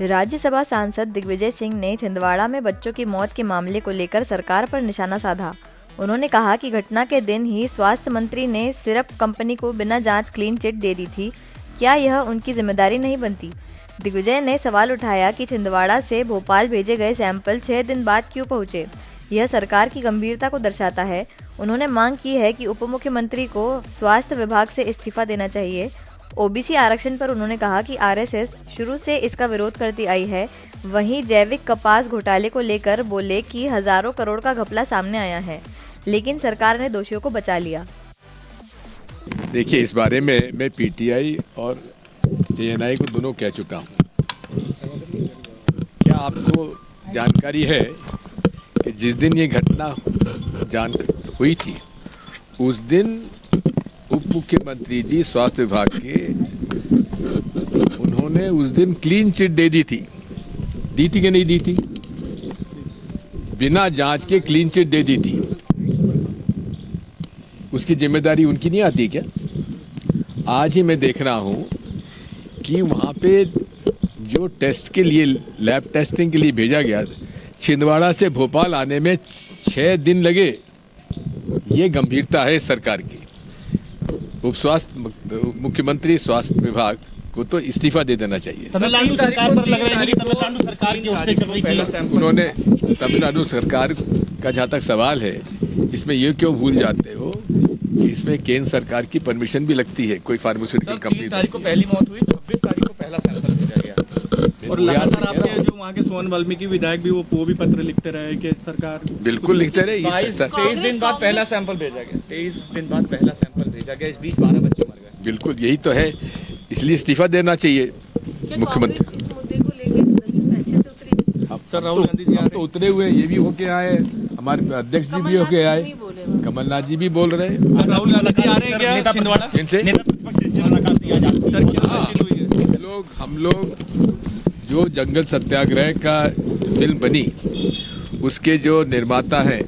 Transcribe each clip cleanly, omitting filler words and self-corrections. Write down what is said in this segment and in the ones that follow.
राज्यसभा सांसद दिग्विजय सिंह ने छिंदवाड़ा में बच्चों की मौत के मामले को लेकर सरकार पर निशाना साधा। उन्होंने कहा कि घटना के दिन ही स्वास्थ्य मंत्री ने सिरप कंपनी को बिना जांच क्लीन चिट दे दी थी। क्या यह उनकी जिम्मेदारी नहीं बनती? दिग्विजय ने सवाल उठाया कि छिंदवाड़ा से भोपाल भेजे गए सैंपल 6 दिन बाद क्यों पहुंचे। यह सरकार की गंभीरता को दर्शाता है। उन्होंने मांग की है कि उप मुख्यमंत्री को स्वास्थ्य विभाग से इस्तीफा देना चाहिए। ओबीसी आरक्षण पर उन्होंने कहा कि आरएसएस शुरू से इसका विरोध करती आई है। वहीं जैविक कपास घोटाले को लेकर बोले कि हजारों करोड़ का घपला सामने आया है, लेकिन सरकार ने दोषियों को बचा लिया। देखिए, इस बारे में मैं पीटीआई और एएनआई को दोनों कह चुका हूँ। क्या आपको जानकारी है कि जिस दिन ये घटना हुई थी उस दिन उप मुख्यमंत्री जी स्वास्थ्य विभाग के, उन्होंने उस दिन क्लीन चिट दे दी थी कि नहीं दी थी? बिना जांच के क्लीन चिट दे दी थी। उसकी जिम्मेदारी उनकी नहीं आती क्या? आज ही मैं देख रहा हूं कि वहां पे जो टेस्ट के लिए, लैब टेस्टिंग के लिए भेजा गया, छिंदवाड़ा से भोपाल आने में 6 दिन लगे। ये गंभीरता है सरकार की। उप मुख्यमंत्री स्वास्थ्य विभाग को तो इस्तीफा दे देना चाहिए। तमिलनाडु सरकार पर लग रहा है कि तमिलनाडु सरकार की ओर से चल रही थी। उन्होंने तमिलनाडु सरकार का जहाँ तक सवाल है, इसमें ये क्यों भूल जाते हो कि इसमें केंद्र सरकार की परमिशन भी लगती है। कोई फार्मास्यूटिकल कंपनी, 3 तारीख को पहली मौत हुई, 26 तारीख को पहला सैंपल भेजा गया। और लगातार आपके जो वहाँ के सोन वाल्मीकि विधायक भी वो भी पत्र लिखते रहे कि सरकार, बिल्कुल लिखते रहे। 23 दिन बाद पहला सैंपल भेजा गया, 23 दिन बाद पहला सैंपल भेजा गया। इस बीच 12 बच्चे मर गए। बिल्कुल यही तो है, इसलिए इस्तीफा देना चाहिए मुख्यमंत्री। सर राहुल गांधी जी तो उतरे हुए, ये भी होके आए, हमारे अध्यक्ष जी भी होके आए, कमलनाथ जी भी बोल रहे हैं। राहुल गांधी आ रहे हैं क्या छिंदवाड़ा? हम लोग जो जंगल सत्याग्रह का फिल्म बनी, उसके जो निर्माता हैं,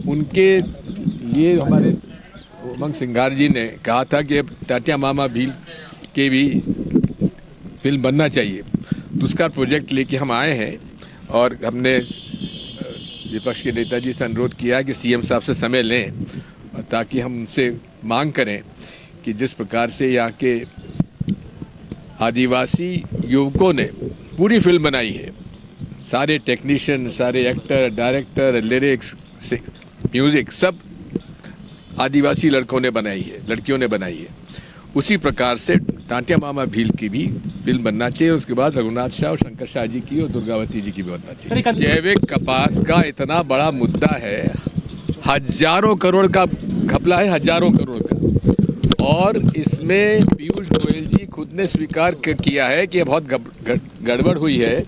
उनके लिए हमारे उमंग सिंघार जी ने कहा था कि अब टाटिया मामा भील के भी फिल्म बनना चाहिए। तो उसका प्रोजेक्ट लेके हम आए हैं और हमने विपक्ष के नेताजी से अनुरोध किया कि सीएम साहब से समय लें, ताकि हम उनसे मांग करें कि जिस प्रकार से यहाँ के आदिवासी युवकों ने पूरी फिल्म बनाई है, सारे टेक्नीशियन, सारे एक्टर, डायरेक्टर, लिरिक्स, म्यूजिक सब आदिवासी लड़कों ने बनाई है, लड़कियों ने बनाई है। उसी प्रकार से टाटिया मामा भील की भी फिल्म बनना चाहिए। उसके बाद रघुनाथ शाह और शंकर शाह जी की और दुर्गावती जी की भी बनना चाहिए। जैविक कपास का इतना बड़ा मुद्दा है, हजारों करोड़ का घपला है, हजारों करोड़ का। और इसमें पीयूष गोयल जी खुद ने स्वीकार किया है कि बहुत गड़बड़ हुई है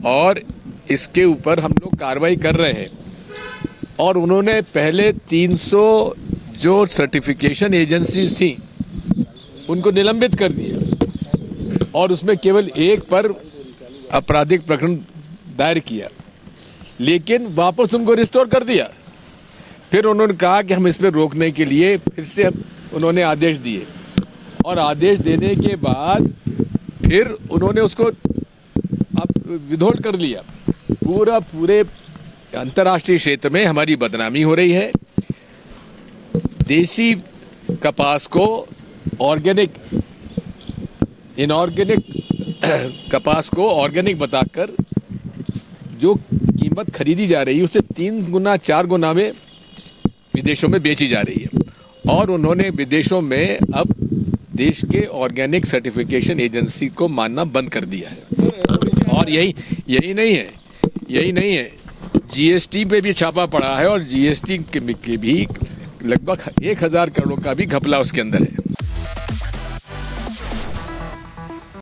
और इसके ऊपर हम लोग कार्रवाई कर रहे हैं। और उन्होंने पहले 300 जो सर्टिफिकेशन एजेंसीज थी उनको निलंबित कर दिया और उसमें केवल एक पर आपराधिक प्रकरण दायर किया, लेकिन वापस उनको रिस्टोर कर दिया। फिर उन्होंने कहा कि हम इसमें रोकने के लिए फिर से उन्होंने आदेश दिए और आदेश देने के बाद फिर उन्होंने उसको विथोल्ड कर लिया। पूरे अंतर्राष्ट्रीय क्षेत्र में हमारी बदनामी हो रही है। देसी कपास को ऑर्गेनिक, इनऑर्गेनिक कपास को ऑर्गेनिक बताकर जो कीमत खरीदी जा रही है उससे 3 गुना 4 गुना में विदेशों में बेची जा रही है। और उन्होंने विदेशों में अब देश के ऑर्गेनिक सर्टिफिकेशन एजेंसी को मानना बंद कर दिया है। और यही नहीं है, जीएसटी पे भी छापा पड़ा है और जीएसटी के भी लगभग 1000 करोड़ का भी घपला उसके अंदर है।